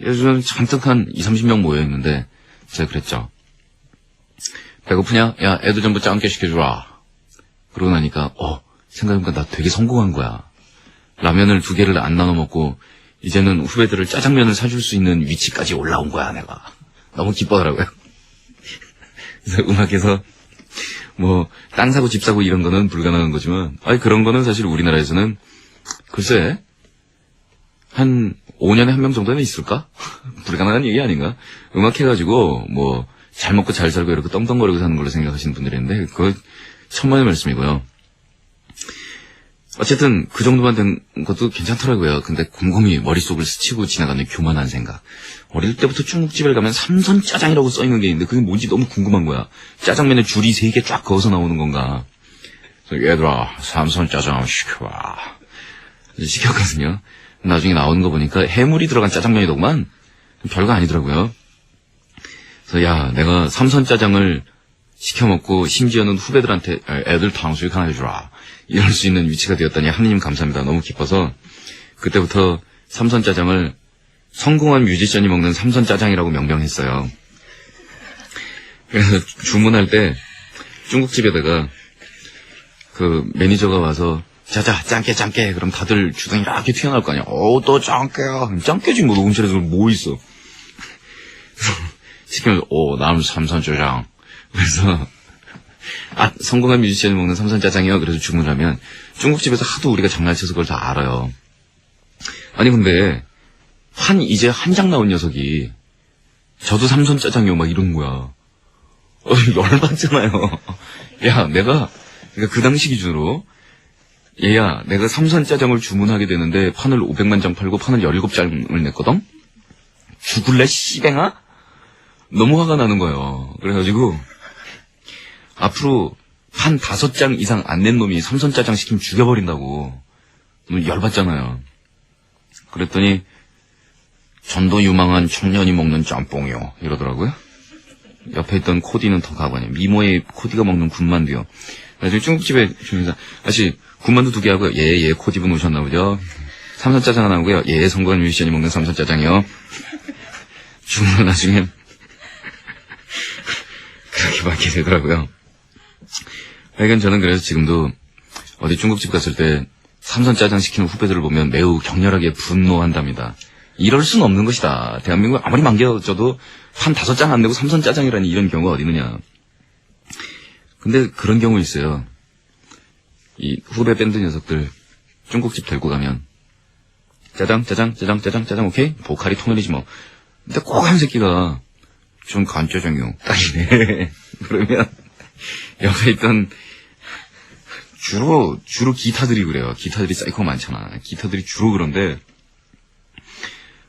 Speaker 6: 요즘 잔뜩 한 20-30명 모여있는데 제가 그랬죠. 배고프냐? 야 애들 전부 짱게 시켜주라. 그러고 나니까 생각해보니까 나 되게 성공한 거야. 라면을 2개를 안 나눠 먹고 이제는 후배들을 짜장면을 사줄 수 있는 위치까지 올라온 거야 내가. 너무 기뻐하더라고요. 그래서 음악에서 뭐 땅 사고 집 사고 이런 거는 불가능한 거지만 아니 그런 거는 사실 우리나라에서는 글쎄 한 5년에 한 명 정도는 있을까? 불가능한 얘기 아닌가? 음악 해가지고 뭐 잘 먹고 잘 살고 이렇게 떵떵거리고 사는 걸로 생각하시는 분들이 있는데 그거 천만의 말씀이고요. 어쨌든 그 정도만 된 것도 괜찮더라고요. 근데 곰곰이 머릿속을 스치고 지나가는 교만한 생각. 어릴 때부터 중국집을 가면 삼선 짜장이라고 써있는 게 있는데 그게 뭔지 너무 궁금한 거야. 짜장면에 줄이 3개 쫙 그어서 나오는 건가. 그래서 얘들아 삼선 짜장 시켜봐. 시켰거든요. 나중에 나오는 거 보니까 해물이 들어간 짜장면이더구만. 별거 아니더라고요. 그래서 야 내가 삼선 짜장을 시켜 먹고 심지어는 후배들한테 애들 탕수육 하나 해주라. 이럴 수 있는 위치가 되었다니 하느님 감사합니다. 너무 기뻐서 그때부터 삼선 짜장을 성공한 뮤지션이 먹는 삼선 짜장이라고 명명했어요. 그래서 주문할 때 중국집에다가 그 매니저가 와서 자자 짱깨 그럼 다들 주둥이 이렇게 튀어나올 거 아니야. 또 짱깨야. 짱깨지 뭐 녹음실에서 뭐 있어. 시키면 남 삼선 짜장. 그래서 성공한 뮤지션이 먹는 삼선 짜장이요. 그래서 주문하면 중국집에서 하도 우리가 장난쳐서 그걸 다 알아요. 아니 근데 이제 한 장 나온 녀석이 저도 삼선 짜장이요 막 이런 거야. 열받잖아요. 야 내가 그 당시 기준으로 얘야 내가 삼선 짜장을 주문하게 되는데 판을 500만 장 팔고 판을 17장을 냈거든? 죽을래 씨뱅아? 너무 화가 나는 거예요. 그래가지고 앞으로 판 5장 이상 안 낸 놈이 삼선 짜장 시키면 죽여버린다고. 열받잖아요. 그랬더니 전도 유망한 청년이 먹는 짬뽕이요 이러더라고요. 옆에 있던 코디는 더 가관이에요. 미모의 코디가 먹는 군만두요. 나중에 중국집에 주면서 아저씨 군만두 2개 하고요. 예 코디분 오셨나 보죠. 삼선 짜장 하나 하고요. 예 성공한 뮤지션이 먹는 삼선 짜장이요. 주문은 나중에 그렇게 받게 되더라고요. 하여간 저는 그래서 지금도 어디 중국집 갔을 때 삼선 짜장 시키는 후배들을 보면 매우 격렬하게 분노한답니다. 이럴 수는 없는 것이다. 대한민국 아무리 망겨져도 판 5장 안 내고 삼선 짜장이라니 이런 경우가 어디 있느냐. 근데 그런 경우 있어요. 이 후배 밴드 녀석들 중국집 데리고 가면 짜장 오케이? 보컬이 통일이지 뭐. 근데 꼭 한 새끼가 좀 간짜장이요. 딱이네. 그러면 옆에 있던 주로 기타들이 그래요. 기타들이 사이코가 많잖아. 기타들이 주로 그런데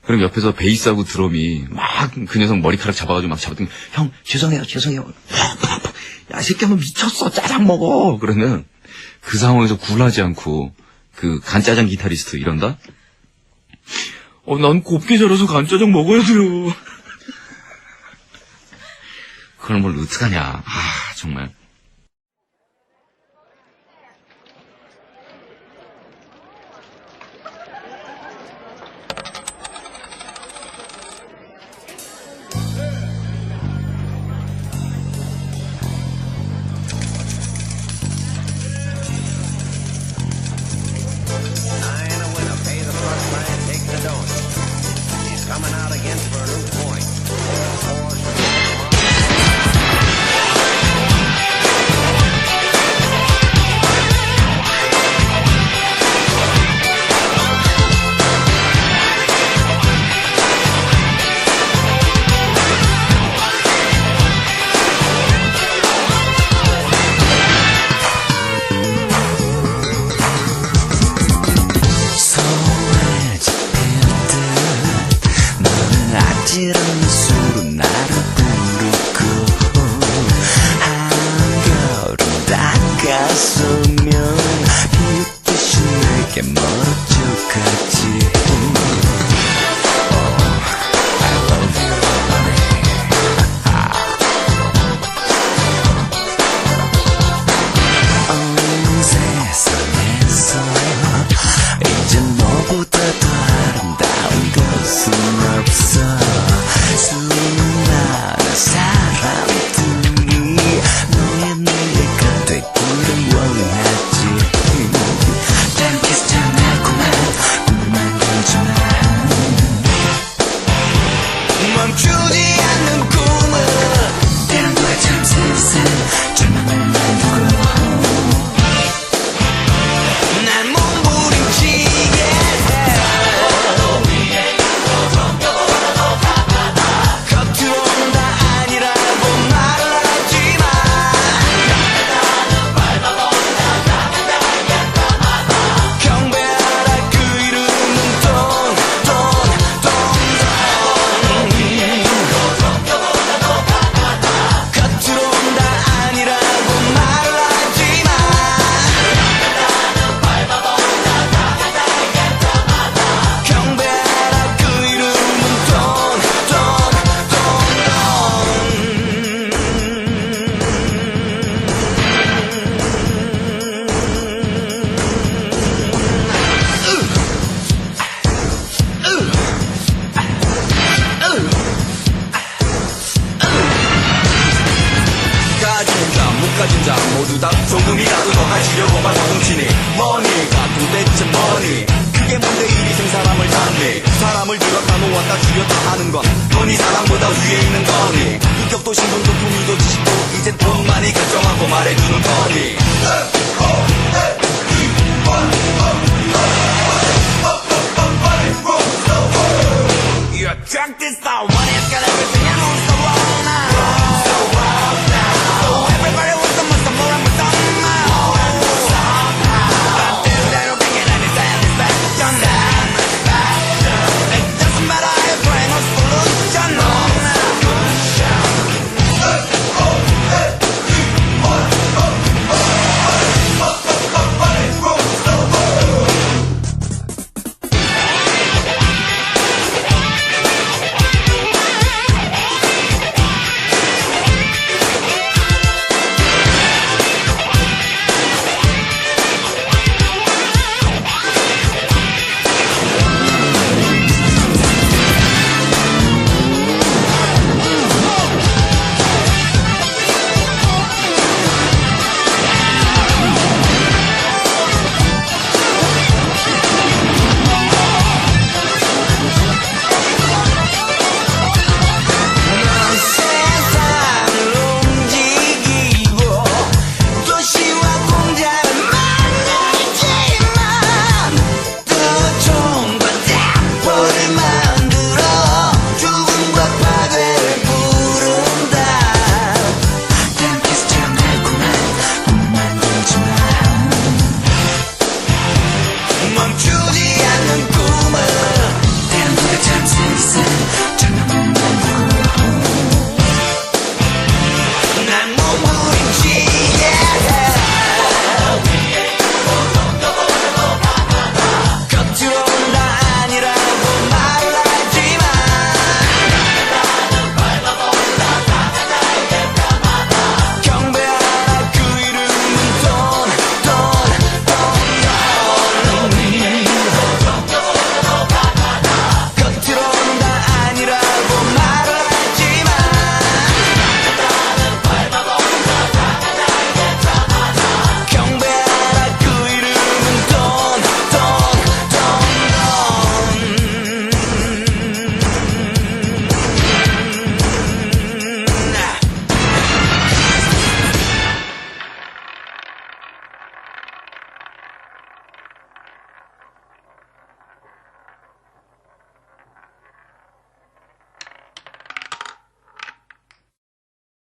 Speaker 6: 그럼 옆에서 베이스하고 드럼이 막 그 녀석 머리카락 잡아가지고 막 잡았더니 형 죄송해요. 야, 이 새끼 한번 미쳤어. 짜장 먹어. 그러면 그 상황에서 굴하지 않고 그 간짜장 기타리스트 이런다? 난 곱게 자라서 간짜장 먹어야 돼요. 그걸 뭘 어떡하냐. 정말.
Speaker 7: 멈추지 않는 꿈
Speaker 8: 내가 주려다 하는 건 돈이 사랑보다 위에 있는 거니. 인격도 신분도 품위도 지식도 이젠 돈만이 결정하고 말해주는 거니.